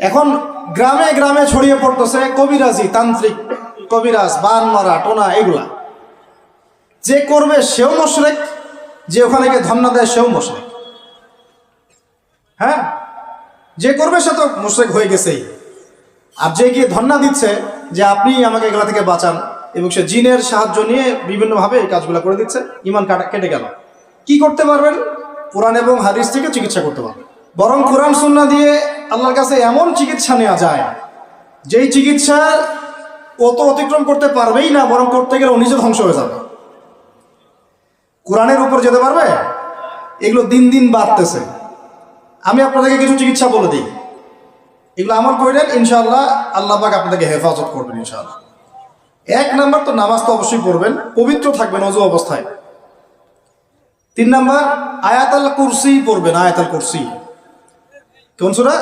এখন গ্রামে গ্রামে ছড়িয়ে পড়তেছে কবিরাজি, তান্ত্রিক, কবিরাজ, বান মারা, টোনা, এগুলা। যে করবে সেও মুশরিক, যে ওখানে গিয়ে ধন্না দেয় সেও মুশরিক। হ্যাঁ, যে করবে সে তো মুশরিক হয়ে গেছেই। আর যে গিয়ে ধন্না দিচ্ছে যে আপনি আমাকে এগুলা থেকে বাঁচান, এবং সে জিনের সাহায্য নিয়ে বিভিন্নভাবে এই কাজগুলো করে দিচ্ছে, ইমান কেটে গেল। কি করতে পারবেন? কোরআন এবং হাদিস থেকে চিকিৎসা করতে পারবেন। বরং কোরআন সুন্নাহ দিয়ে আল্লাহর কাছে এমন চিকিৎসা নেওয়া যায়, যেই চিকিৎসা ও তো অতিক্রম করতে পারবেই না, বরং করতে গেলে ও নিজে ধ্বংস হয়ে যাবে। কোরআনের উপর যেতে পারবে? এগুলো দিন দিন বাড়তেছে। আমি আপনাদেরকে কিছু চিকিৎসা বলে দিই, এগুলো আমল করেন, ইনশাআল্লাহ আল্লাহ পাক আপনাদেরকে হেফাজত করবেন ইনশাআল্লাহ। 1 নাম্বার তো নামাজ তো অবশ্যই পড়বেন, পবিত্র থাকবেন ওযু অবস্থায়। 3 নাম্বার আয়াতুল কুরসি পড়বেন। আয়াতুল কুরসি কোন সূরা?